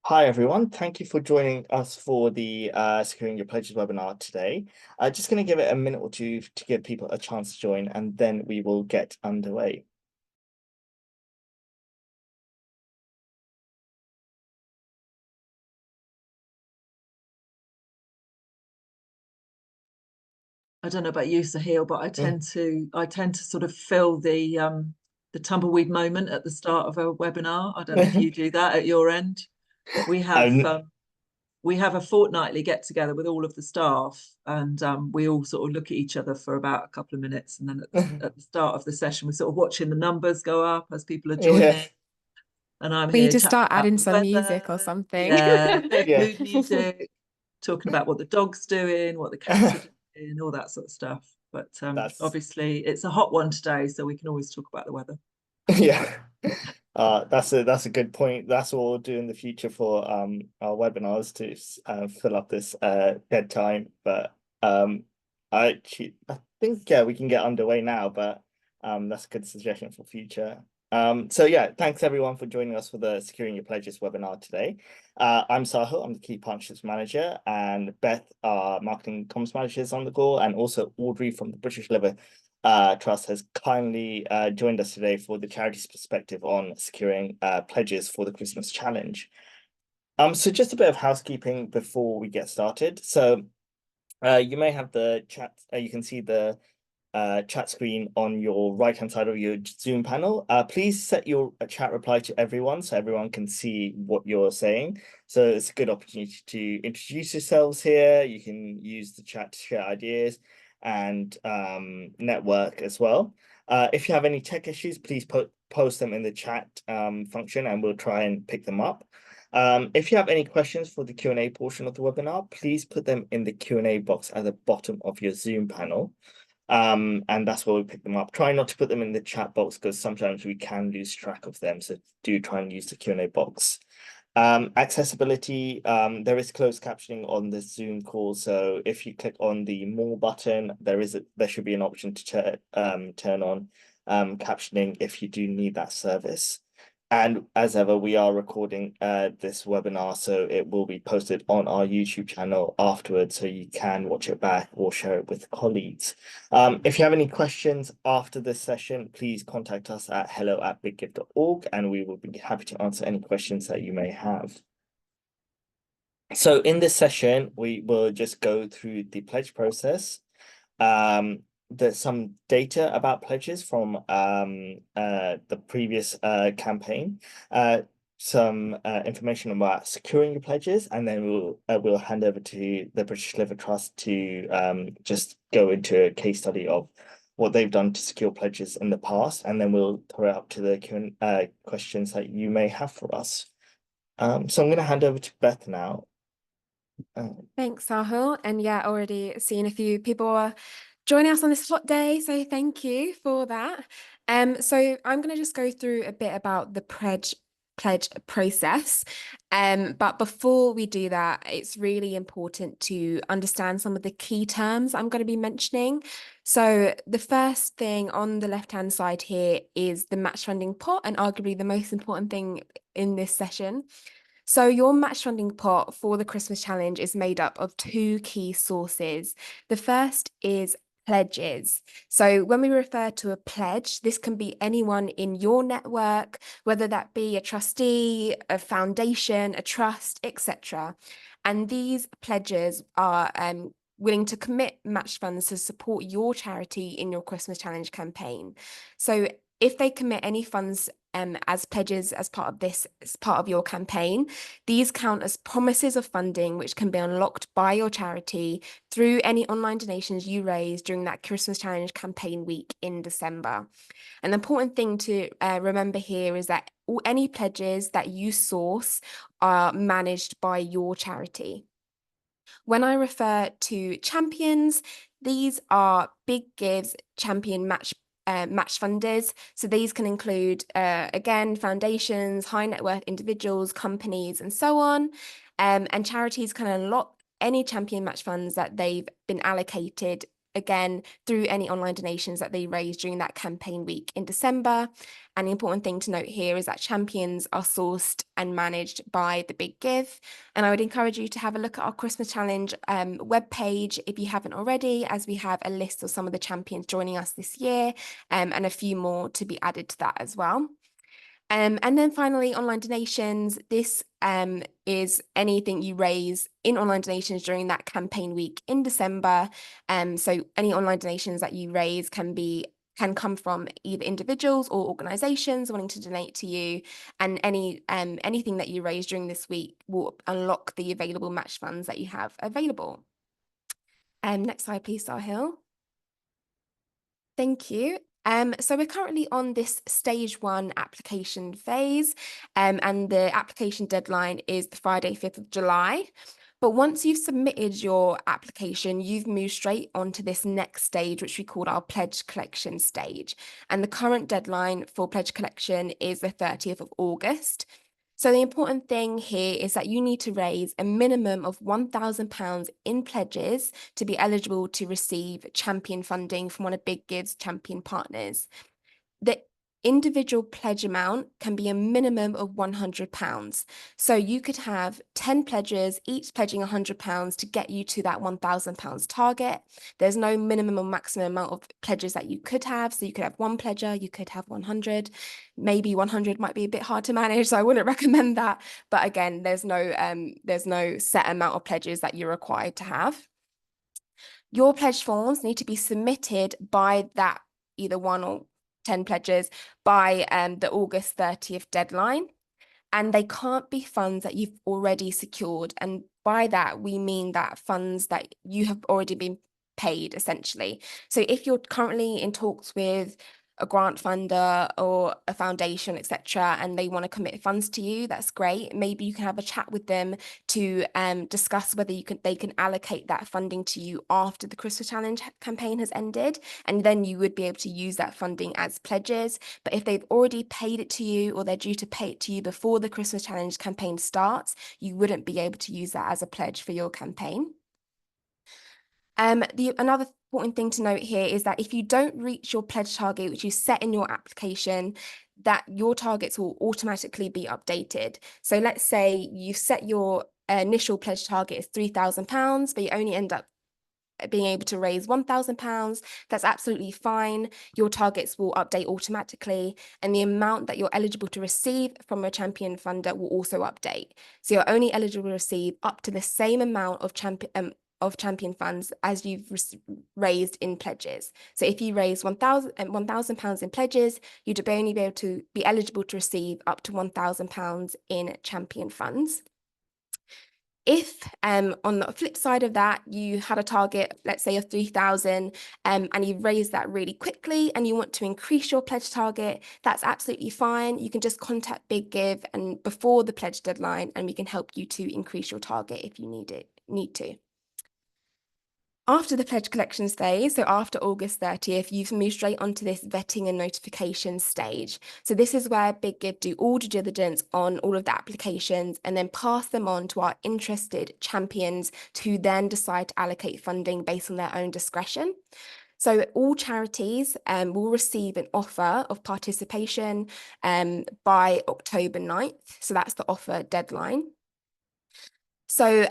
Hi, everyone. Thank you for joining us for the Securing Your Pledges webinar today. Just going to give it a minute or two to give people a chance to join, and then we will get underway. I don't know about you, Sahil, but I Mm. tend to sort of fill the tumbleweed moment at the start of a webinar. I don't know if you do that at your end. We have Um, um, we have a fortnightly get together with all of the staff, and we all sort of look at each other for about a couple of minutes, and then at the start of the session, we're sort of watching the numbers go up as people are yeah, joining, and I'm We need here to chatting start about adding the some music or weather, something. yeah, bit of yeah. mood music, talking about what the dog's doing, what the cats are doing, all that sort of stuff. But That's obviously, it's a hot one today, so we can always talk about the weather. yeah. That's a good point. That's what we'll do in the future for our webinars to fill up this dead time. But I think we can get underway now, but that's a good suggestion for future. So yeah, thanks everyone for joining us for the Securing Your Pledges webinar today. I'm Sahil, I'm the Key Partnerships Manager, and Beth, our Marketing Comms Manager, is on the call, and also Audrey from the British Liver Trust has kindly joined us today for the charity's perspective on securing pledges for the Christmas challenge. So just a bit of housekeeping before we get started. So you may have the chat, you can see the chat screen on your right-hand side of your Zoom panel. Please set your chat reply to everyone so everyone can see what you're saying. So it's a good opportunity to introduce yourselves here. You can use the chat to share ideas and network as well. If you have any tech issues, please post them in the chat function and we'll try and pick them up. If you have any questions for the Q&A portion of the webinar, please put them in the Q&A box at the bottom of your Zoom panel. And that's where we pick them up. Try not to put them in the chat box because sometimes we can lose track of them. So do try and use the Q&A box. Accessibility, there is closed captioning on the Zoom call. So if you click on the More button, there should be an option to turn on captioning if you do need that service. And as ever, we are recording this webinar, so it will be posted on our YouTube channel afterwards, so you can watch it back or share it with colleagues. If you have any questions after this session, please contact us at hello@biggift.org, and we will be happy to answer any questions that you may have. So in this session, we will just go through the pledge process. There's some data about pledges from the previous campaign, some information about securing your pledges, and then we'll hand over to the British Liver Trust to just go into a case study of what they've done to secure pledges in the past, and then we'll throw it up to the questions that you may have for us. So I'm going to hand over to Beth now. Thanks, Sahil. And yeah, already seen a few people joining us on this hot day, so thank you for that. So I'm going to just go through a bit about the pledge process. But before we do that, it's really important to understand some of the key terms I'm going to be mentioning. So the first thing on the left-hand side here is the match funding pot, and arguably the most important thing in this session. So your match funding pot for the Christmas challenge is made up of two key sources. The first is pledges. So when we refer to a pledge, this can be anyone in your network, whether that be a trustee, a foundation, a trust, etc. And these pledges are willing to commit match funds to support your charity in your Christmas challenge campaign. So if they commit any funds as pledges as part of your campaign, these count as promises of funding which can be unlocked by your charity through any online donations you raise during that Christmas challenge campaign week in December. An important thing to remember here is that any pledges that you source are managed by your charity. When I refer to champions, these are Big Gives champion match funders. So these can include, again, foundations, high net worth individuals, companies, and so on. And charities can unlock any champion match funds that they've been allocated again, through any online donations that they raise during that campaign week in December. And the important thing to note here is that champions are sourced and managed by The Big Give. And I would encourage you to have a look at our Christmas Challenge webpage if you haven't already, as we have a list of some of the champions joining us this year, and a few more to be added to that as well. And then finally, online donations. This is anything you raise in online donations during that campaign week in December. So any online donations that you raise can come from either individuals or organizations wanting to donate to you, and anything that you raise during this week will unlock the available match funds that you have available. Next slide, please, Sahil. Thank you. So we're currently on this stage 1 application phase, and the application deadline is the Friday, 5th of July. But once you've submitted your application, you've moved straight onto this next stage, which we call our pledge collection stage. And the current deadline for pledge collection is the 30th of August. So the important thing here is that you need to raise a minimum of £1,000 in pledges to be eligible to receive champion funding from one of Big Give's champion partners. The individual pledge amount can be a minimum of £100. So you could have 10 pledges, each pledging £100 to get you to that £1,000 target. There's no minimum or maximum amount of pledges that you could have. So you could have one pledger, you could have 100. Maybe 100 might be a bit hard to manage, so I wouldn't recommend that. But again, there's no set amount of pledges that you're required to have. Your pledge forms need to be submitted by that either 1 or 10 pledges by the August 30th deadline, and they can't be funds that you've already secured. And by that, we mean that funds that you have already been paid, essentially. So if you're currently in talks with a grant funder or a foundation, etc., and they want to commit funds to you, that's great. Maybe you can have a chat with them to discuss whether they can allocate that funding to you after the Christmas Challenge campaign has ended, and then you would be able to use that funding as pledges. But if they've already paid it to you, or they're due to pay it to you before the Christmas Challenge campaign starts, you wouldn't be able to use that as a pledge for your campaign. Another important thing to note here is that if you don't reach your pledge target, which you set in your application, that your targets will automatically be updated. So let's say you set your initial pledge target as £3,000, but you only end up being able to raise £1,000. That's absolutely fine. Your targets will update automatically, and the amount that you're eligible to receive from a champion funder will also update. So you're only eligible to receive up to the same amount of champion funds as you've raised in pledges. So if you raise £1,000 in pledges, you'd only be able to be eligible to receive up to £1,000 in champion funds. If on the flip side of that, you had a target, let's say of 3,000, and you've raised that really quickly and you want to increase your pledge target, that's absolutely fine. You can just contact Big Give and before the pledge deadline, and we can help you to increase your target if you need to. After the pledge collections phase, so after August 30th, you've moved straight onto this vetting and notification stage. So this is where Big Give do all due diligence on all of the applications and then pass them on to our interested champions to then decide to allocate funding based on their own discretion. So all charities will receive an offer of participation by October 9th. So that's the offer deadline. So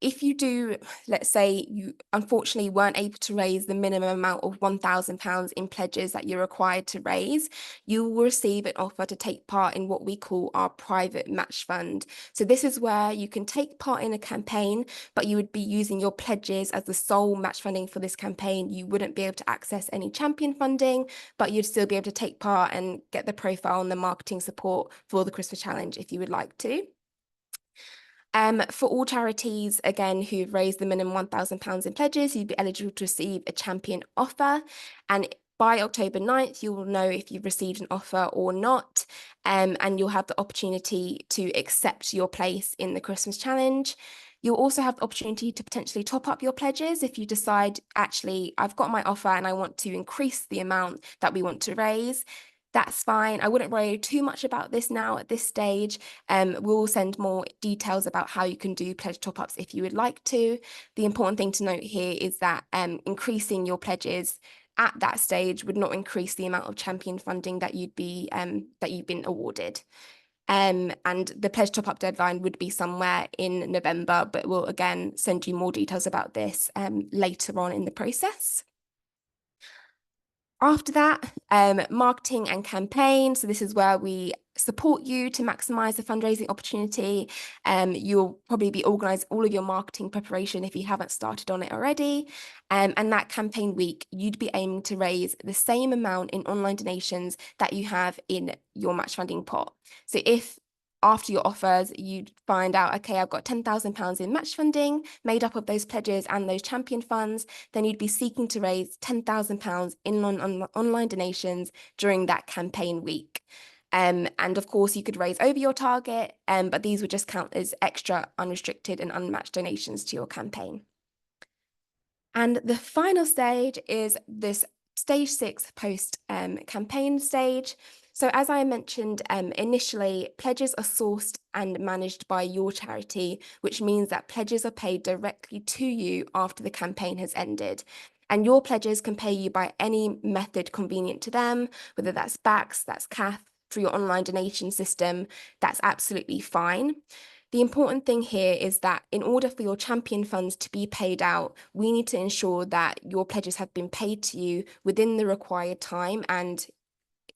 if you do, let's say you unfortunately weren't able to raise the minimum amount of £1,000 in pledges that you're required to raise, you will receive an offer to take part in what we call our private match fund. So this is where you can take part in a campaign, but you would be using your pledges as the sole match funding for this campaign. You wouldn't be able to access any champion funding, but you'd still be able to take part and get the profile and the marketing support for the Christmas Challenge if you would like to. For all charities, again, who've raised the minimum £1,000 in pledges, you'd be eligible to receive a champion offer. And by October 9th, you will know if you've received an offer or not, and you'll have the opportunity to accept your place in the Christmas Challenge. You'll also have the opportunity to potentially top up your pledges if you decide, actually, I've got my offer and I want to increase the amount that we want to raise. that's fine. I wouldn't worry too much about this now at this stage. We'll send more details about how you can do pledge top-ups if you would like to. The important thing to note here is that increasing your pledges at that stage would not increase the amount of champion funding that you've been awarded. And the pledge top-up deadline would be somewhere in November, but we'll again send you more details about this later on in the process. After that, marketing and campaign. So this is where we support you to maximize the fundraising opportunity. You'll probably be organizing all of your marketing preparation if you haven't started on it already. And that campaign week, you'd be aiming to raise the same amount in online donations that you have in your match funding pot. So if after your offers, you find out, okay, I've got £10,000 in match funding made up of those pledges and those champion funds, then you'd be seeking to raise £10,000 in online donations during that campaign week. And of course, you could raise over your target, but these would just count as extra unrestricted and unmatched donations to your campaign. And the final stage is this stage 6 post campaign stage. So as I mentioned initially, pledges are sourced and managed by your charity, which means that pledges are paid directly to you after the campaign has ended. And your pledges can pay you by any method convenient to them, whether that's BACS, that's CAF, through your online donation system, that's absolutely fine. The important thing here is that in order for your champion funds to be paid out, we need to ensure that your pledges have been paid to you within the required time and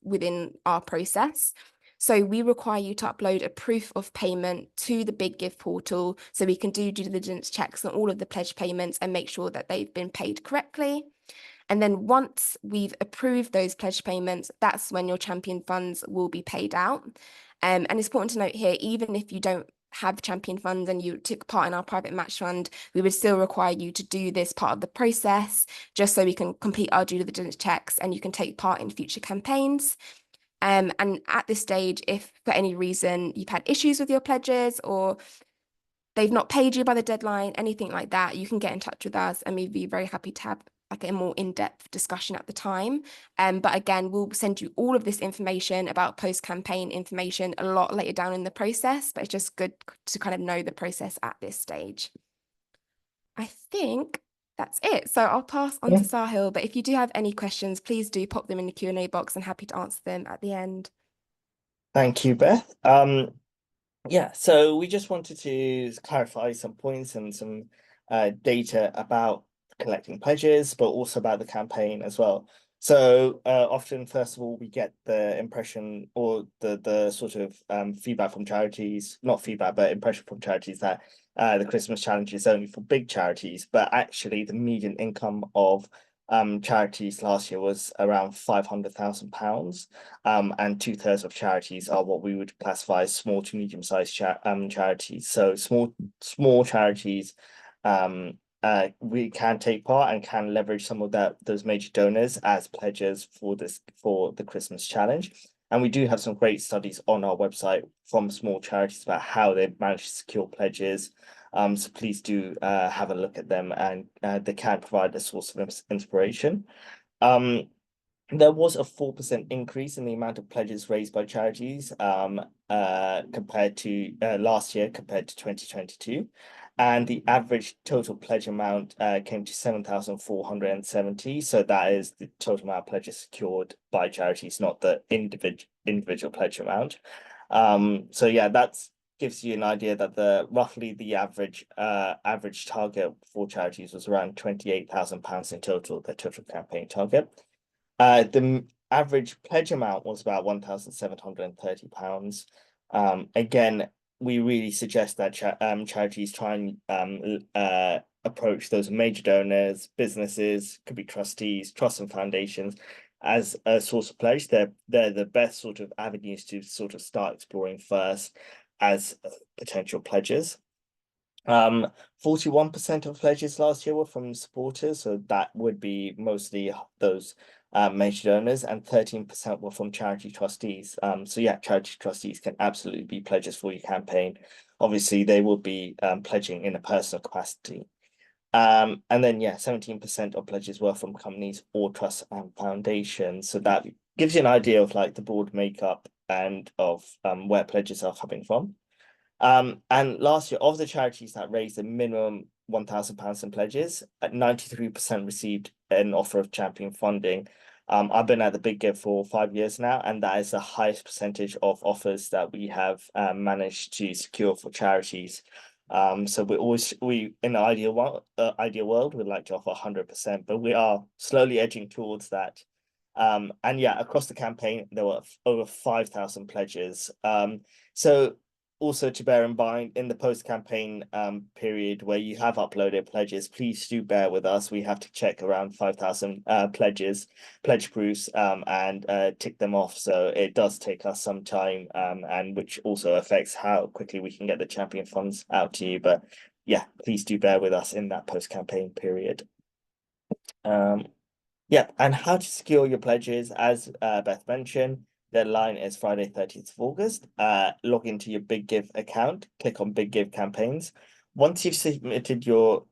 within our process. So we require you to upload a proof of payment to the Big Give portal so we can do due diligence checks on all of the pledge payments and make sure that they've been paid correctly. And then once we've approved those pledge payments, that's when your champion funds will be paid out. And it's important to note here, even if you don't have champion funds and you took part in our private match fund, we would still require you to do this part of the process just so we can complete our due diligence checks and you can take part in future campaigns. And at this stage, if for any reason you've had issues with your pledges or they've not paid you by the deadline, anything like that, you can get in touch with us and we'd be very happy to have like a more in-depth discussion at the time. But again, we'll send you all of this information about post-campaign information a lot later down in the process, but it's just good to kind of know the process at this stage. I think that's it. So I'll pass on to Sahil, but if you do have any questions, please do pop them in the Q&A box. I'm happy to answer them at the end. Thank you, Beth. Yeah, so we just wanted to clarify some points and some data about collecting pledges, but also about the campaign as well. So often, first of all, we get the impression or the sort of feedback from charities, not feedback, but impression from charities that the Christmas challenge is only for big charities, but actually the median income of charities last year was around £500,000, and 2/3 of charities are what we would classify as small to medium-sized charities. So small charities we can take part and can leverage some of those major donors as pledges for the Christmas challenge. And we do have some great studies on our website from small charities about how they've managed to secure pledges. So please do have a look at them, and they can provide a source of inspiration. There was a 4% increase in the amount of pledges raised by charities compared to last year compared to 2022. And the average total pledge amount came to 7,470. So that is the total amount of pledges secured by charities, not the individual pledge amount. So yeah, that gives you an idea that roughly the average target for charities was around £28,000 in total, the total campaign target. The average pledge amount was about £1,730. Again, we really suggest that charities try and approach those major donors, businesses, could be trustees, trusts and foundations as a source of pledge. They're the best sort of avenues to sort of start exploring first as potential pledges. 41% of pledges last year were from supporters, so that would be mostly those major donors, and 13% were from charity trustees. So yeah, charity trustees can absolutely be pledges for your campaign. Obviously, they will be pledging in a personal capacity. And then yeah, 17% of pledges were from companies or trusts and foundations. So that gives you an idea of like the board makeup and of where pledges are coming from. And last year, of the charities that raised a minimum £1,000 in pledges, 93% received an offer of champion funding. I've been at the Big Give for 5 years now, and that is the highest percentage of offers that we have managed to secure for charities. So we in the ideal world, we'd like to offer 100%, but we are slowly edging towards that. And yeah, across the campaign, there were over 5,000 pledges. So also to bear in mind, in the post-campaign period where you have uploaded pledges, please do bear with us. We have to check around 5,000 pledge proofs, and tick them off. So it does take us some time, and which also affects how quickly we can get the champion funds out to you. But yeah, please do bear with us in that post-campaign period. Yeah, and how to secure your pledges, as Beth mentioned, deadline is Friday, 30th of August. Log into your Big Give account, click on Big Give campaigns. Once you've submitted your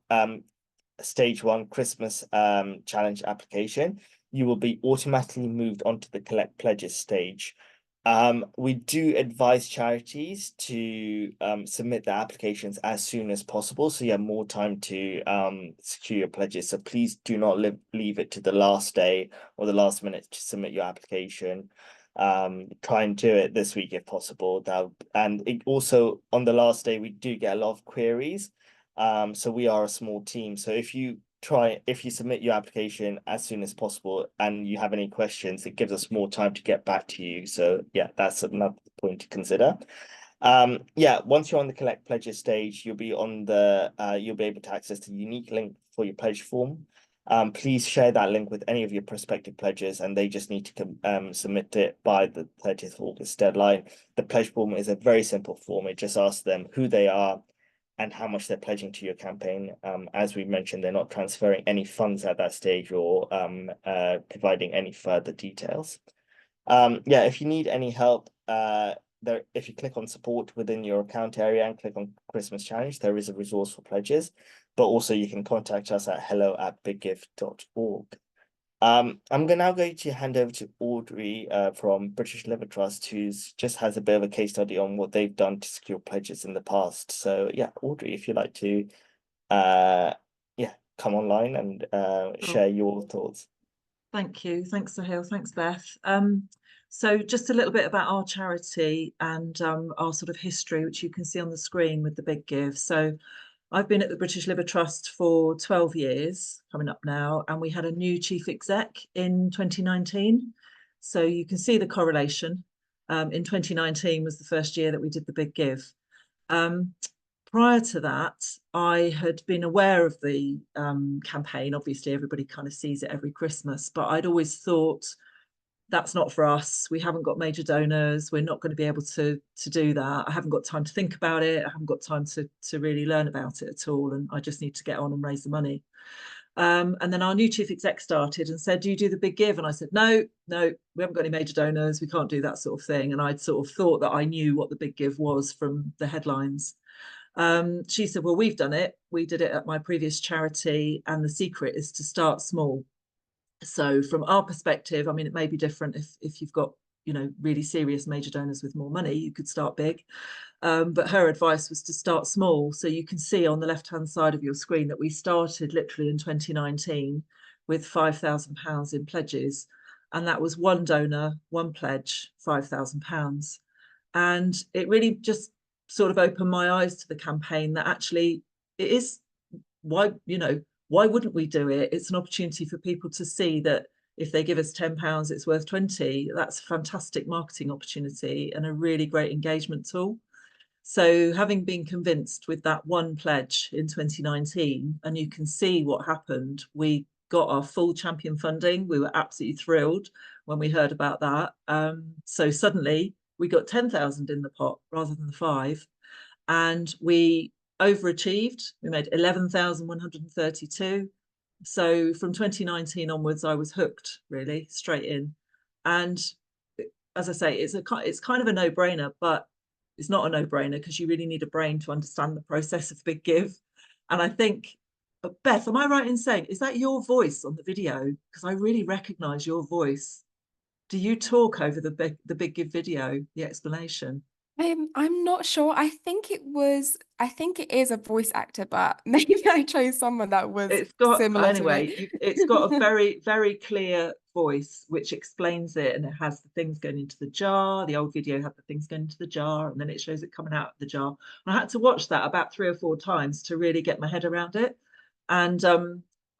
stage 1 Christmas challenge application, you will be automatically moved onto the collect pledges stage. We do advise charities to submit their applications as soon as possible, so you have more time to secure your pledges. So please do not leave it to the last day or the last minute to submit your application. Try and do it this week if possible. And it also, on the last day, we do get a lot of queries. So we are a small team. So if you submit your application as soon as possible and you have any questions, it gives us more time to get back to you. So yeah, that's another point to consider. Yeah, once you're on the collect pledges stage, you'll be able to access the unique link for your pledge form. Please share that link with any of your prospective pledges, and they just need to submit it by the 30th of August deadline. The pledge form is a very simple form. It just asks them who they are and how much they're pledging to your campaign. As we mentioned, they're not transferring any funds at that stage or providing any further details. Yeah, if you need any help, if you click on support within your account area and click on Christmas Challenge, there is a resource for pledges, but also you can contact us at hello@biggive.org. I'm now going to hand over to Audrey from British Liver Trust, who just has a bit of a case study on what they've done to secure pledges in the past. So yeah, Audrey, if you'd like to come online and share your thoughts. Thank you. Thanks, Sahil. Thanks, Beth. So just a little bit about our charity and our sort of history, which you can see on the screen with the Big Give. So I've been at the British Liver Trust for 12 years, coming up now, and we had a new chief exec in 2019. So you can see the correlation. In 2019 was the first year that we did the Big Give. Prior to that, I had been aware of the campaign. Obviously, everybody kind of sees it every Christmas, but I'd always thought, that's not for us. We haven't got major donors. We're not going to be able to do that. I haven't got time to think about it. I haven't got time to really learn about it at all. And I just need to get on and raise the money. And then our new chief exec started and said, do you do the Big Give? And I said, no, we haven't got any major donors. We can't do that sort of thing. And I'd sort of thought that I knew what the Big Give was from the headlines. She said, well, we've done it. We did it at my previous charity. And the secret is to start small. So from our perspective, I mean, it may be different if you've got, really serious major donors with more money, you could start big. But her advice was to start small. So you can see on the left-hand side of your screen that we started literally in 2019 with £5,000 in pledges. And that was one donor, one pledge, £5,000. And it really just sort of opened my eyes to the campaign that actually it is why wouldn't we do it? It's an opportunity for people to see that if they give us £10, it's worth 20. That's a fantastic marketing opportunity and a really great engagement tool. So having been convinced with that one pledge in 2019, and you can see what happened, we got our full champion funding. We were absolutely thrilled when we heard about that. So suddenly we got 10,000 in the pot rather than the 5. And we overachieved. We made 11,132. So from 2019 onwards, I was hooked, really, straight in. And as I say, it's kind of a no-brainer, but it's not a no-brainer because you really need a brain to understand the process of Big Give. And I think, Beth, am I right in saying, is that your voice on the video? Because I really recognize your voice. Do you talk over the Big Give video, the explanation? I'm not sure. I think it is a voice actor, but maybe I chose someone that was It's got, similar anyway, to me. it's got a very, very clear voice which explains it, and it has the things going into the jar. The old video had the things going into the jar, and then it shows it coming out of the jar. And I had to watch that about 3 or 4 times to really get my head around it. And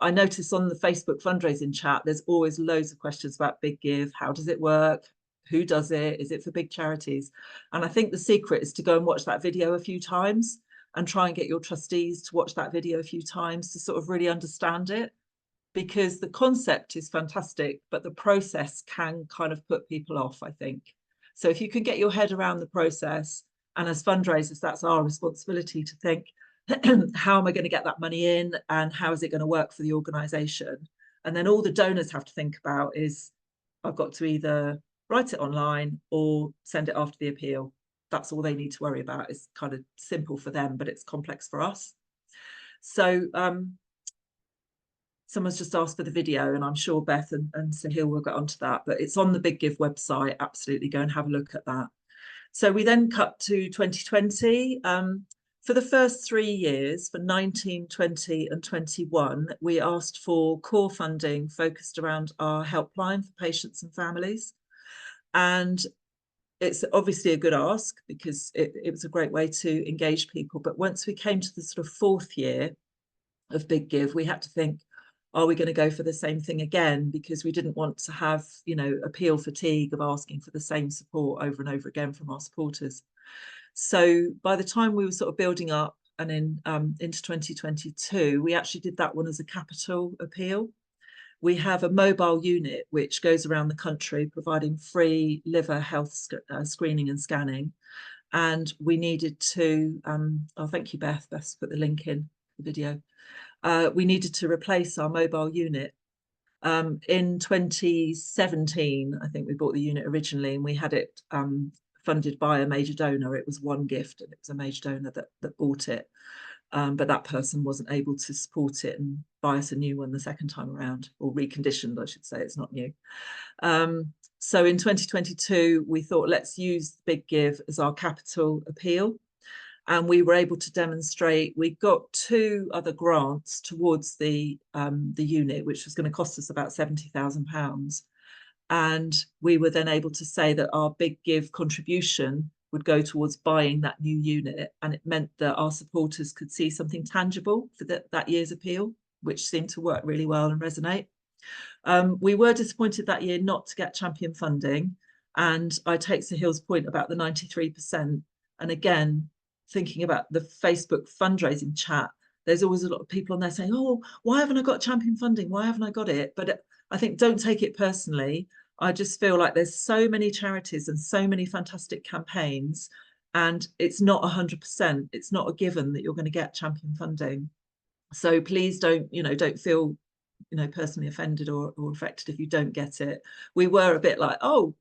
I noticed on the Facebook fundraising chat, there's always loads of questions about Big Give. How does it work? Who does it? Is it for big charities? And I think the secret is to go and watch that video a few times and try and get your trustees to watch that video a few times to sort of really understand it, because the concept is fantastic, but the process can kind of put people off, I think. So if you can get your head around the process, and as fundraisers, that's our responsibility to think, how am I going to get that money in, and how is it going to work for the organisation? And then all the donors have to think about is, I've got to either write it online or send it after the appeal. That's all they need to worry about. It's kind of simple for them, but it's complex for us. So someone's just asked for the video, and I'm sure Beth and Sahil will get onto that, but it's on the Big Give website. Absolutely go and have a look at that. So we then cut to 2020. For the first 3 years, for 19, 20 and 21, we asked for core funding focused around our helpline for patients and families. And it's obviously a good ask because it was a great way to engage people. But once we came to the sort of 4th year of Big Give, we had to think, are we going to go for the same thing again? Because we didn't want to have, you know, appeal fatigue of asking for the same support over and over again from our supporters. So by the time we were sort of building up and into 2022, we actually did that one as a capital appeal. We have a mobile unit which goes around the country providing free liver health screening and scanning. And we needed to, oh, thank you, Beth. Beth's put the link in the video. We needed to replace our mobile unit. In 2017, I think we bought the unit originally, and we had it funded by a major donor. It was one gift, and it was a major donor that bought it. But that person wasn't able to support it and buy us a new one the second time around, or reconditioned, I should say. It's not new. So in 2022, we thought, let's use Big Give as our capital appeal. And we were able to demonstrate, we got 2 other grants towards the unit, which was going to cost us about £70,000. And we were then able to say that our Big Give contribution would go towards buying that new unit. And it meant that our supporters could see something tangible for that year's appeal, which seemed to work really well and resonate. We were disappointed that year not to get champion funding. And I take Sahil's point about the 93%. And again, thinking about the Facebook fundraising chat, there's always a lot of people on there saying, oh, why haven't I got champion funding? Why haven't I got it? But I think don't take it personally. I just feel like there's so many charities and so many fantastic campaigns, and it's not 100%. It's not a given that you're going to get champion funding. So please don't feel, personally offended or affected if you don't get it. We were a bit like, oh,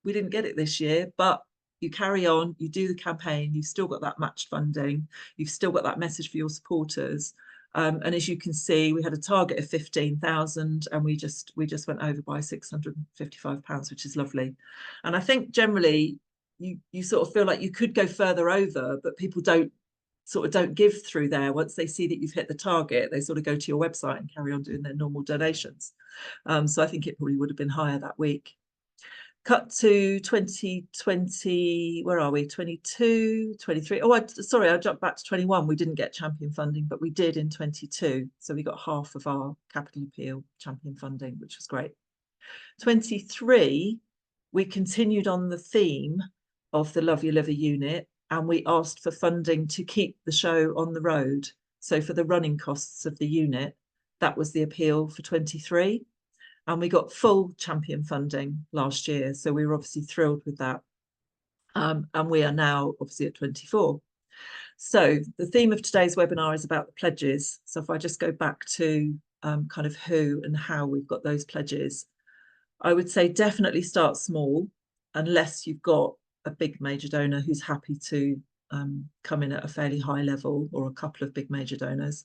we didn't get it this year, but you carry on, you do the campaign, you've still got that matched funding, you've still got that message for your supporters. And as you can see, we had a target of 15,000, and we just went over by £655, which is lovely. And I think generally you sort of feel like you could go further over, but people don't give through there. Once they see that you've hit the target, they sort of go to your website and carry on doing their normal donations. So I think it probably would have been higher that week. Cut to 2020, where are we? 22, 23. Oh, sorry, I jumped back to 21. We didn't get champion funding, but we did in 22. So we got half of our capital appeal champion funding, which was great. 23, we continued on the theme of the Love Your Liver unit, and we asked for funding to keep the show on the road. So for the running costs of the unit, that was the appeal for 23. And we got full champion funding last year. So we were obviously thrilled with that. And we are now obviously at 24. So the theme of today's webinar is about the pledges. So if I just go back to kind of who and how we've got those pledges, I would say definitely start small, unless you've got a big major donor who's happy to come in at a fairly high level, or a couple of big major donors.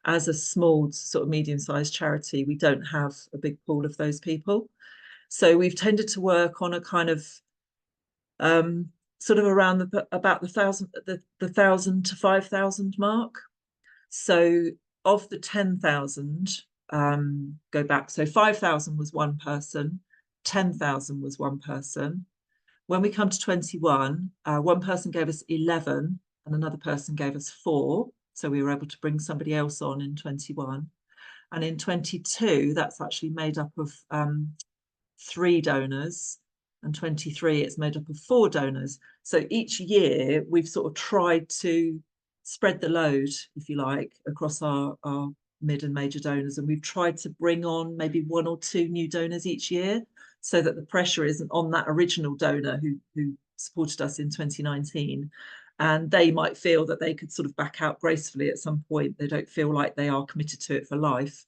As a small sort of medium-sized charity, we don't have a big pool of those people. So we've tended to work on a kind of sort of around about the 1,000 to 5,000 mark. So of the 10,000, go back. So 5,000 was one person, 10,000 was one person. When we come to 21, one person gave us 11 and another person gave us 4. So we were able to bring somebody else on in 21. And in 22, that's actually made up of 3 donors. And 23, it's made up of 4 donors. So each year we've sort of tried to spread the load, if you like, across our mid and major donors. And we've tried to bring on maybe 1 or 2 new donors each year so that the pressure isn't on that original donor who supported us in 2019. And they might feel that they could sort of back out gracefully at some point. They don't feel like they are committed to it for life.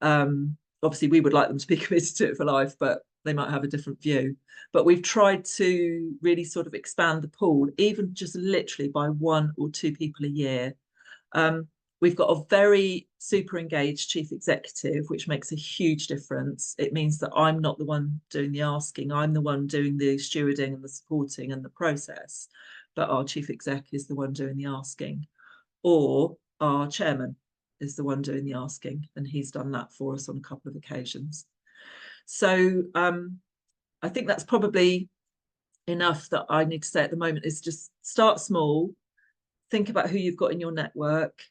Obviously, we would like them to be committed to it for life, but they might have a different view. But we've tried to really sort of expand the pool, even just literally by 1 or 2 people a year. We've got a very super engaged chief executive, which makes a huge difference. It means that I'm not the one doing the asking. I'm the one doing the stewarding and the supporting and the process. But our chief exec is the one doing the asking. Or our chairman is the one doing the asking. And he's done that for us on a couple of occasions. So I think that's probably enough that I need to say at the moment, is just start small, think about who you've got in your network,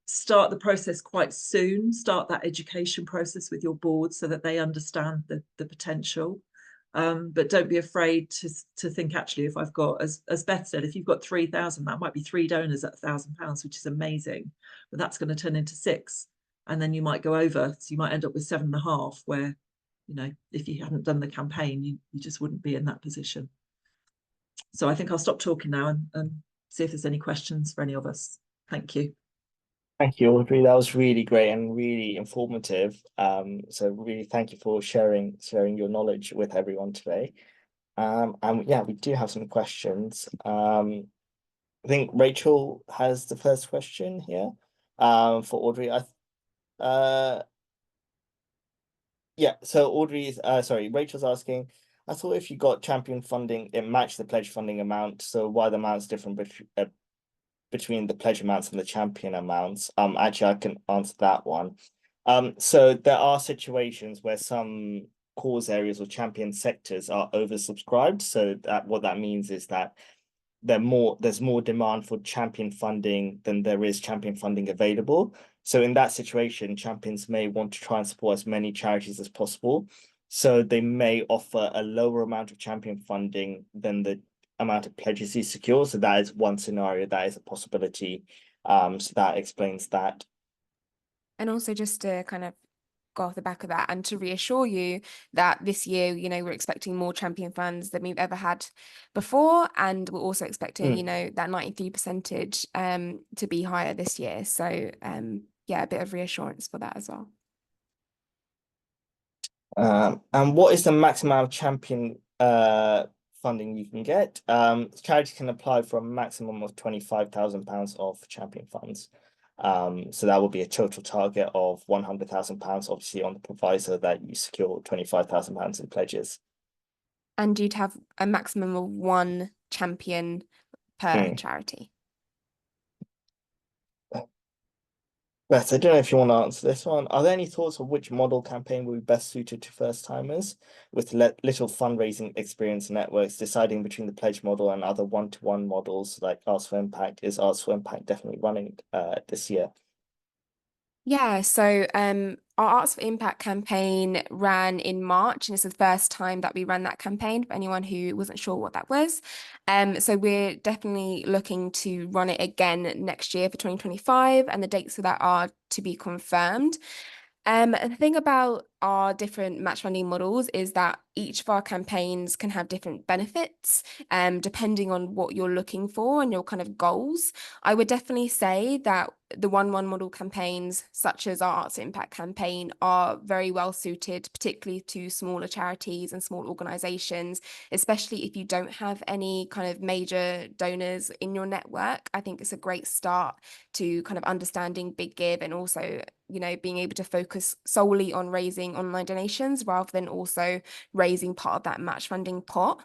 start the process quite soon, start that education process with your board so that they understand the potential. But don't be afraid to think, actually, if I've got, as Beth said, if you've got 3,000, that might be 3 donors at £1,000, which is amazing, but that's going to turn into 6. And then you might go over, so you might end up with 7.5, where, you know, if you hadn't done the campaign, you just wouldn't be in that position. So I think I'll stop talking now and see if there's any questions for any of us. Thank you. Thank you, Audrey. That was really great and really informative. So really thank you for sharing your knowledge with everyone today. And yeah, we do have some questions. I think Rachel has the first question here for Audrey. Yeah, so Audrey's Rachel's asking, I thought if you got champion funding, it matched the pledge funding amount. So why the amount's different between the pledge amounts and the champion amounts? Actually, I can answer that one. So there are situations where some cause areas or champion sectors are oversubscribed. So what that means is that there's more demand for champion funding than there is champion funding available. So in that situation, champions may want to try and support as many charities as possible. So they may offer a lower amount of champion funding than the amount of pledges you secure. So that is one scenario, that is a possibility. So that explains that. And also just to kind of go off the back of that and to reassure you that this year, you know, we're expecting more champion funds than we've ever had before. And we're also expecting, you know, that 93% to be higher this year. So yeah, a bit of reassurance for that as well. And what is the maximum amount of champion funding you can get? Charities can apply for a maximum of £25,000 of champion funds. So that will be a total target of £100,000, obviously on the proviso that you secure £25,000 in pledges. And you'd have a maximum of 1 champion per charity. Beth, I don't know if you want to answer this one. Are there any thoughts of which model campaign will be best suited to first-timers with little fundraising experience networks, deciding between the pledge model and other one-to-one models like Arts for Impact? Is Arts for Impact definitely running this year? Yeah, so our Arts for Impact campaign ran in March, and it's the first time that we ran that campaign for anyone who wasn't sure what that was. So we're definitely looking to run it again next year for 2025, and the dates for that are to be confirmed. The thing about our different match funding models is that each of our campaigns can have different benefits, depending on what you're looking for and your kind of goals. I would definitely say that the 1-1 model campaigns, such as our Arts Impact campaign, are very well suited, particularly to smaller charities and small organisations, especially if you don't have any kind of major donors in your network. I think it's a great start to kind of understanding Big Give and also, you know, being able to focus solely on raising raising online donations rather than also raising part of that match funding pot.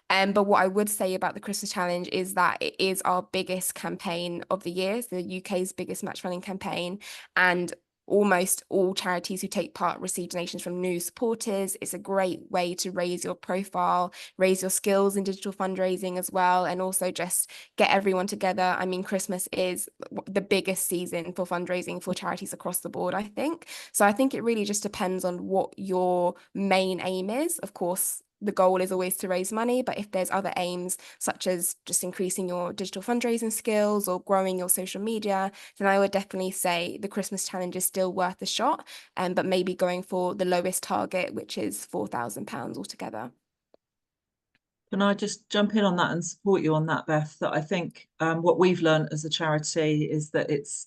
But what I would say about the Christmas Challenge is that it is our biggest campaign of the year. It's the UK's biggest match funding campaign, and almost all charities who take part receive donations from new supporters. It's a great way to raise your profile, raise your skills in digital fundraising as well, and also just get everyone together. I mean, Christmas is the biggest season for fundraising for charities across the board, I think. So I think it really just depends on what your main aim is. Of course, the goal is always to raise money, but if there's other aims, such as just increasing your digital fundraising skills or growing your social media, then I would definitely say the Christmas Challenge is still worth a shot, but maybe going for the lowest target, which is £4,000 altogether. Can I just jump in on that and support you on that, Beth? That I think what we've learned as a charity is that it's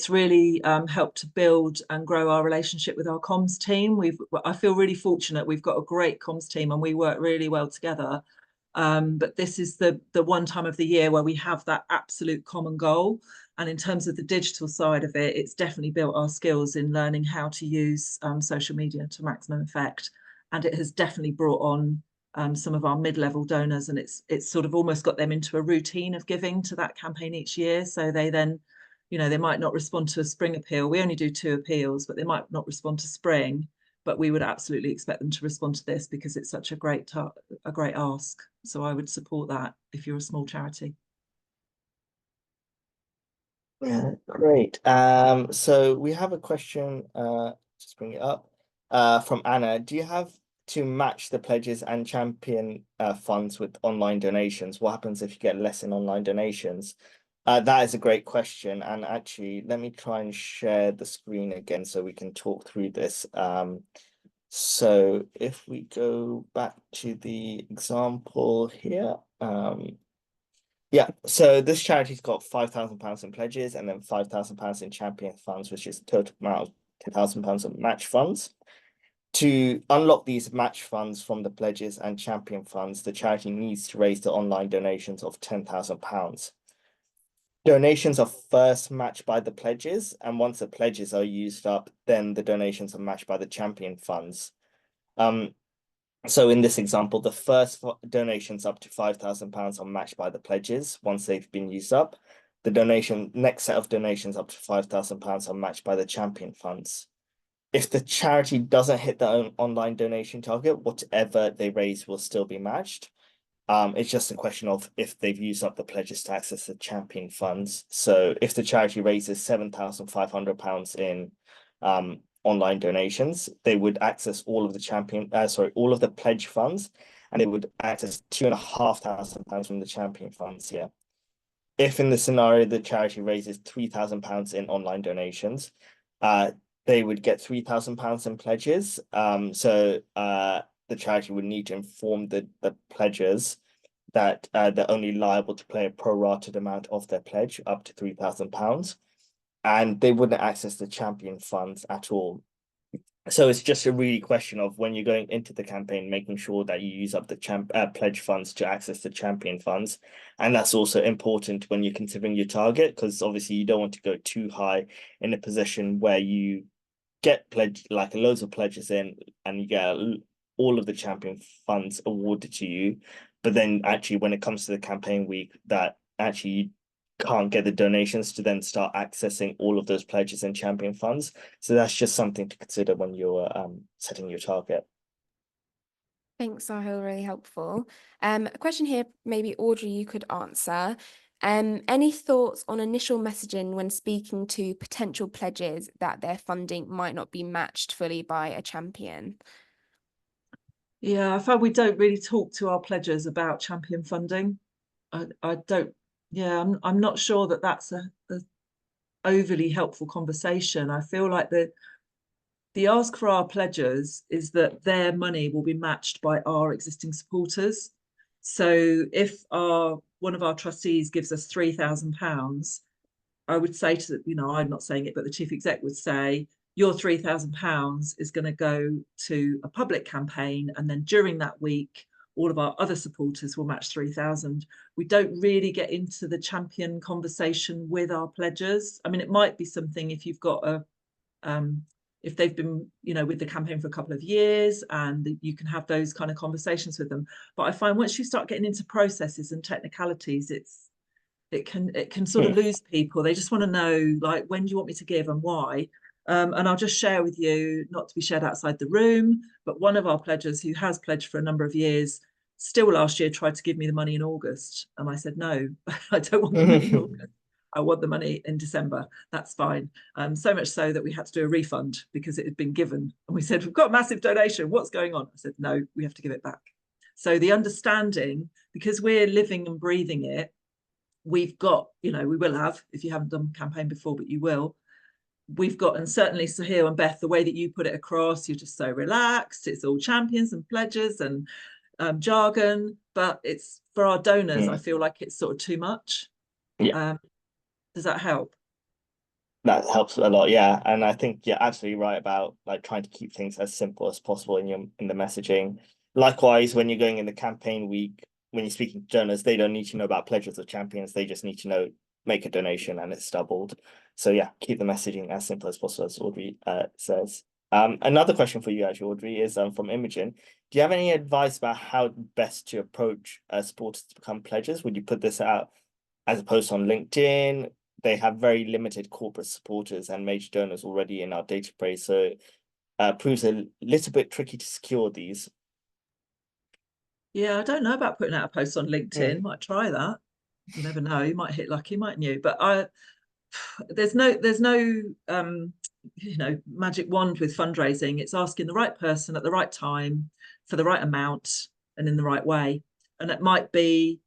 really helped to build and grow our relationship with our comms team. I feel really fortunate. We've got a great comms team and we work really well together. But this is the one time of the year where we have that absolute common goal. And in terms of the digital side of it, it's definitely built our skills in learning how to use social media to maximum effect. And it has definitely brought on some of our mid-level donors, and it's sort of almost got them into a routine of giving to that campaign each year. So they then, you know, they might not respond to a spring appeal. We only do 2 appeals, but they might not respond to spring. But we would absolutely expect them to respond to this because it's such a great ask. So I would support that if you're a small charity. Yeah, great. So we have a question, just bring it up, from Anna. Do you have to match the pledges and champion funds with online donations? What happens if you get less in online donations? That is a great question. And actually, let me try and share the screen again so we can talk through this. So if we go back to the example here, yeah, so this charity's got £5,000 in pledges and then £5,000 in champion funds, which is a total amount of £10,000 of match funds. To unlock these match funds from the pledges and champion funds, the charity needs to raise the online donations of £10,000. Donations are first matched by the pledges, and once the pledges are used up, then the donations are matched by the champion funds. So in this example, the first donations up to £5,000 are matched by the pledges once they've been used up. The next set of donations up to £5,000 are matched by the champion funds. If the charity doesn't hit their own online donation target, whatever they raise will still be matched. It's just a question of if they've used up the pledges to access the champion funds. So if the charity raises £7,500 in online donations, they would access all of the pledge funds, and they would access £2,500 from the champion funds here. If in the scenario the charity raises £3,000 in online donations, they would get £3,000 in pledges. So the charity would need to inform the pledgers that they're only liable to pay a prorated amount of their pledge up to £3,000, and they wouldn't access the champion funds at all. So it's just a really question of when you're going into the campaign, making sure that you use up the pledge funds to access the champion funds. And that's also important when you're considering your target, because obviously you don't want to go too high in a position where you get loads of pledges in and you get all of the champion funds awarded to you, but then actually when it comes to the campaign week, that actually you can't get the donations to then start accessing all of those pledges and champion funds. So that's just something to consider when you're setting your target. Thanks, Sahil, really helpful. A question here, maybe Audrey, you could answer. Any thoughts on initial messaging when speaking to potential pledges that their funding might not be matched fully by a champion? Yeah, I find we don't really talk to our pledgers about champion funding. I don't. Yeah, I'm not sure that that's a overly helpful conversation. I feel like the ask for our pledgers is that their money will be matched by our existing supporters. So if one of our trustees gives us £3,000, I would say to, I'm not saying it, but the chief exec would say, your £3,000 is going to go to a public campaign, and then during that week, all of our other supporters will match 3,000. We don't really get into the champion conversation with our pledgers. I mean, it might be something if you've got if they've been, with the campaign for a couple of years, and you can have those kind of conversations with them. But I find once you start getting into processes and technicalities, it can sort of lose people. They just want to know, like, when do you want me to give and why? And I'll just share with you, not to be shared outside the room, but one of our pledgers who has pledged for a number of years, still last year tried to give me the money in August. And I said, no, I don't want the money in August. I want the money in December. That's fine. So much so that we had to do a refund because it had been given. And we said, we've got a massive donation. What's going on? I said, no, we have to give it back. So the understanding, because we're living and breathing it, we've got, we will have, if you haven't done campaign before, but you will, we've got, and certainly Sahil and Beth, the way that you put it across, you're just so relaxed. It's all champions and pledges and jargon, but it's for our donors, I feel like it's sort of too much. Does that help? That helps a lot, yeah. And I think you're absolutely right about like trying to keep things as simple as possible in the messaging. Likewise, when you're going in the campaign week, when you're speaking to donors, they don't need to know about pledges or champions. They just need to know, make a donation and it's doubled. So yeah, keep the messaging as simple as possible, as Audrey says. Another question for you, actually, Audrey, is from Imogen. Do you have any advice about how best to approach supporters to become pledgers? Would you put this out as a post on LinkedIn? They have very limited corporate supporters and major donors already in our database, so proves a little bit tricky to secure these. Yeah, I don't know about putting out a post on LinkedIn. Might try that. You never know. You might hit lucky, mightn't you? But there's no magic wand with fundraising. It's asking the right person at the right time for the right amount and in the right way. And it might be,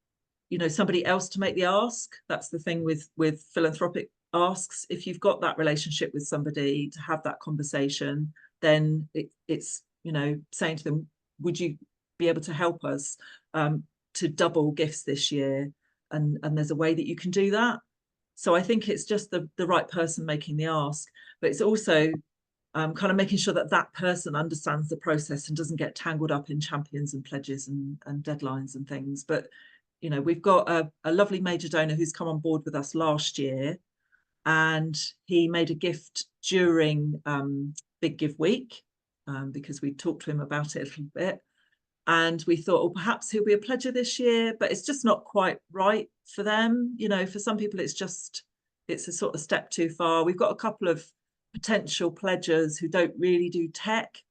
somebody else to make the ask. That's the thing with philanthropic asks. If you've got that relationship with somebody to have that conversation, then it's saying to them, would you be able to help us to double gifts this year? And there's a way that you can do that. So I think it's just the right person making the ask, but it's also kind of making sure that that person understands the process and doesn't get tangled up in champions and pledges and deadlines and things. But we've got a lovely major donor who's come on board with us last year, and he made a gift during Big Give Week because we talked to him about it a little bit. And we thought, oh, perhaps he'll be a pledger this year, but it's just not quite right for them. For some people, it's a sort of step too far. We've got a couple of potential pledgers who don't really do tech.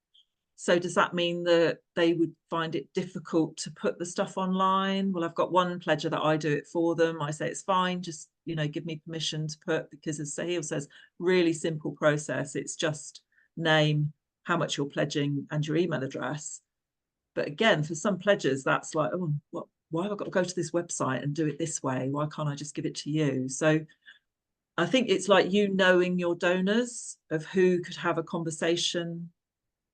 So does that mean that they would find it difficult to put the stuff online? Well, I've got one pledger that I do it for them. I say, it's fine, just, give me permission to put, because as Sahil says, really simple process. It's just name, how much you're pledging and your email address. But again, for some pledgers, that's like, oh, why have I got to go to this website and do it this way? Why can't I just give it to you? So I think it's like knowing your donors of who could have a conversation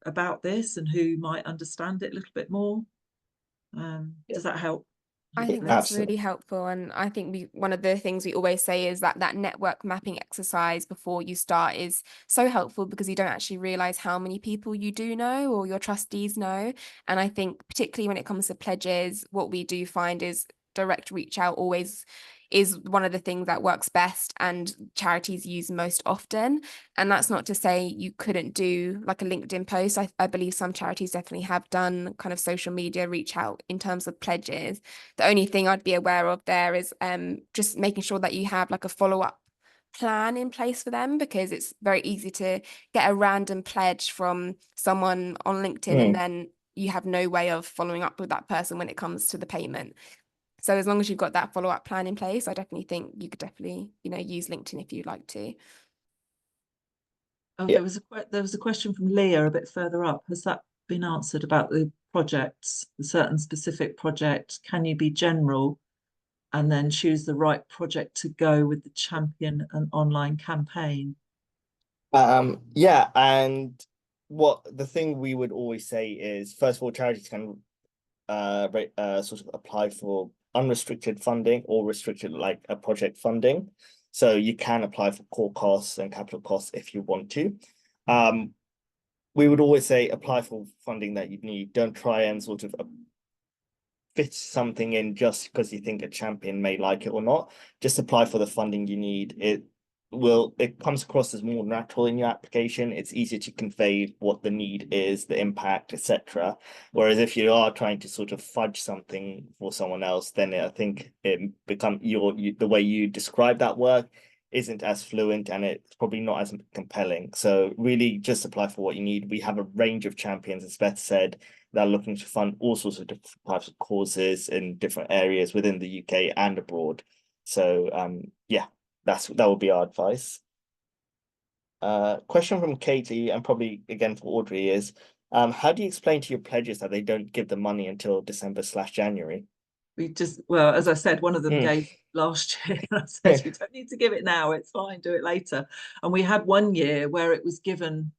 about this and who might understand it a little bit more. Does that help? I think that's really helpful. And I think one of the things we always say is that network mapping exercise before you start is so helpful, because you don't actually realize how many people you do know or your trustees know. And I think particularly when it comes to pledges, what we do find is direct reach out always is one of the things that works best and charities use most often. And that's not to say you couldn't do like a LinkedIn post. I believe some charities definitely have done kind of social media reach out in terms of pledges. The only thing I'd be aware of there is just making sure that you have like a follow-up plan in place for them, because it's very easy to get a random pledge from someone on LinkedIn and then you have no way of following up with that person when it comes to the payment. So as long as you've got that follow-up plan in place, I definitely think you could definitely, use LinkedIn if you'd like to. Oh, there was a question from Leah a bit further up. Has that been answered about the projects, the certain specific project? Can you be general and then choose the right project to go with the champion and online campaign? Yeah, and what the thing we would always say is, first of all, charities can sort of apply for unrestricted funding or restricted like a project funding. So you can apply for core costs and capital costs if you want to. We would always say apply for funding that you need. Don't try and sort of fit something in just because you think a champion may like it or not. Just apply for the funding you need. it comes across as more natural in your application. It's easier to convey what the need is, the impact, etc. Whereas if you are trying to sort of fudge something for someone else, then I think it become the way you describe that work isn't as fluent, and it's probably not as compelling. So really just apply for what you need. We have a range of champions, as Beth said, that are looking to fund all sorts of different types of causes in different areas within the UK and abroad. So yeah, that would be our advice. Question from Katie, and probably again for Audrey, is how do you explain to your pledges that they don't give the money until December/January? Well, as I said, one of them gave last year. I said, you don't need to give it now, it's fine, do it later. And we had one year where it was given,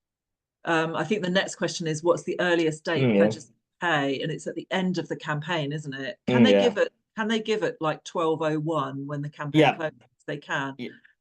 I think the next question is, what's the earliest date pledges pay? And it's at the end of the campaign, isn't it? Can they give it like 12:01 when the campaign closes? They can.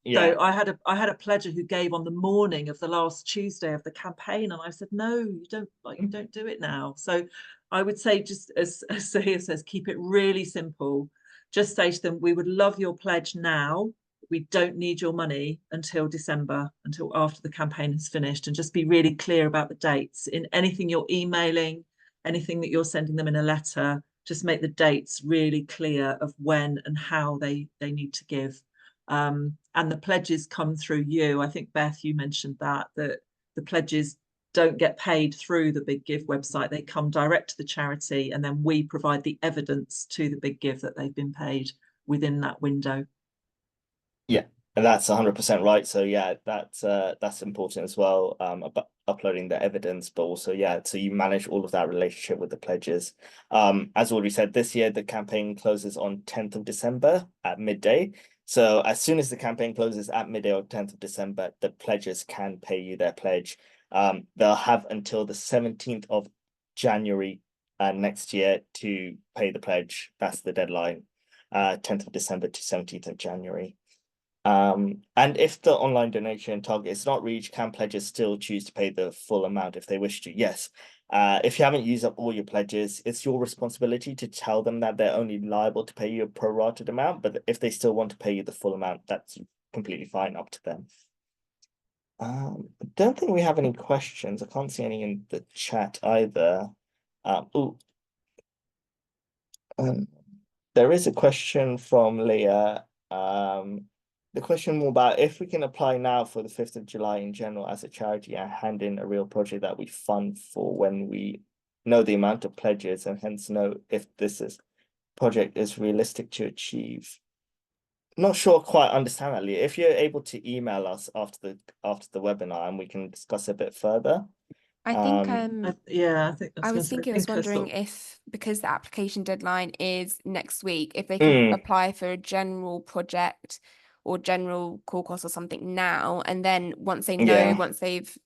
So I had a pledger who gave on the morning of the last Tuesday of the campaign, and I said, no, you don't do it now. So I would say, just as Sahir says, keep it really simple. Just say to them, we would love your pledge now. We don't need your money until December, until after the campaign is finished, and just be really clear about the dates. In anything you're emailing, anything that you're sending them in a letter, just make the dates really clear of when and how they need to give. And the pledges come through you. I think, Beth, you mentioned that the pledges don't get paid through the Big Give website. They come direct to the charity, and then we provide the evidence to the Big Give that they've been paid within that window. Yeah, and that's 100% right. So yeah, that's important as well, about uploading the evidence, but also, so you manage all of that relationship with the pledges. As already said, this year the campaign closes on 10th of December at midday. So as soon as the campaign closes at midday on 10th of December, the pledges can pay you their pledge. They'll have until the 17th of January next year to pay the pledge. That's the deadline, 10th of December to 17th of January. And if the online donation target is not reached, can pledges still choose to pay the full amount if they wish to? Yes. If you haven't used up all your pledges, it's your responsibility to tell them that they're only liable to pay you a prorated amount, but if they still want to pay you the full amount, that's completely fine, up to them. I don't think we have any questions. I can't see any in the chat either. There is a question from Leah. The question more about if we can apply now for the 5th of July in general as a charity and hand in a real project that we fund for when we know the amount of pledges, and hence know if this project is realistic to achieve. Not sure quite understand that, Leah. If you're able to email us after the webinar, and we can discuss a bit further. I think I was wondering if, because the application deadline is next week, if they can apply for a general project or general call cost or something now, and then once they know, once they've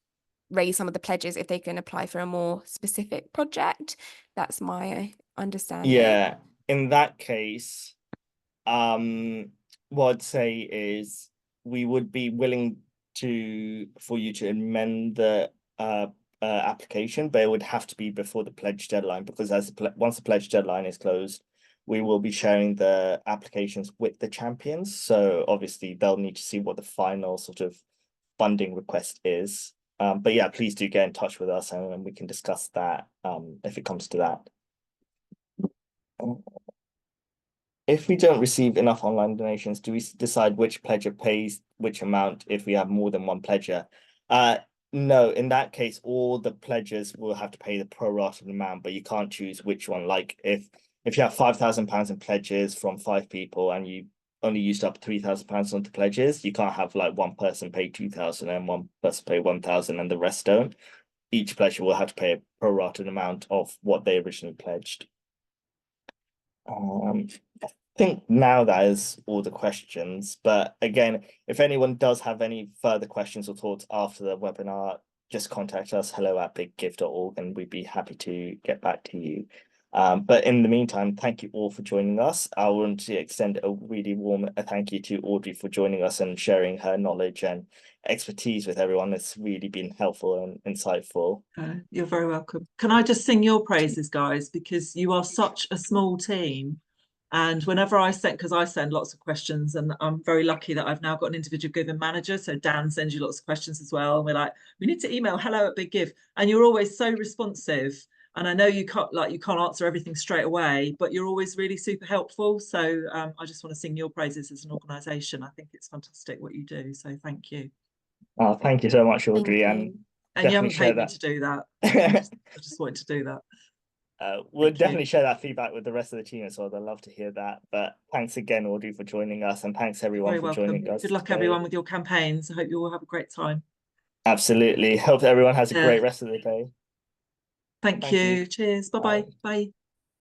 raised some of the pledges, if they can apply for a more specific project. That's my understanding. Yeah, in that case, what I'd say is we would be willing for you to amend the application, but it would have to be before the pledge deadline, because once the pledge deadline is closed, we will be sharing the applications with the champions. So obviously they'll need to see what the final sort of funding request is. But yeah, please do get in touch with us, and we can discuss that if it comes to that. If we don't receive enough online donations, do we decide which pledger pays which amount if we have more than one pledger? No, in that case, all the pledgers will have to pay the prorated amount, but you can't choose which one. Like if you have £5,000 in pledges from 5 people and you only used up £3,000 on the pledges, you can't have like one person pay 2,000 and one person pay 1,000 and the rest don't. Each pledger will have to pay a prorated amount of what they originally pledged. I think now that is all the questions, but again, if anyone does have any further questions or thoughts after the webinar, just contact us, hello@biggive.org, and we'd be happy to get back to you. But in the meantime, thank you all for joining us. I want to extend a really warm thank you to Audrey for joining us and sharing her knowledge and expertise with everyone. It's really been helpful and insightful. You're very welcome. Can I just sing your praises, guys, because you are such a small team. And whenever I send, because I send lots of questions, and I'm very lucky that I've now got an individual giving manager. So Dan sends you lots of questions as well. And we're like, we need to email hello@BigGive. And you're always so responsive. And I know you can't answer everything straight away, but you're always really super helpful. So I just want to sing your praises as an organisation. I think it's fantastic what you do. So thank you. Oh, thank you so much, Audrey. Thank you. And you haven't share paid me that. to do that. I just wanted to do that. We'll Thank definitely you. share that feedback with the rest of the team as well. They'd love to hear that. But thanks again, Audrey, for joining us, and thanks everyone Very for welcome. joining us Good luck, today. everyone, with your campaigns. I hope you all have a great time. Absolutely. Hope everyone has a Yeah. great rest of the day. Thank you. Cheers. Bye-bye. Bye.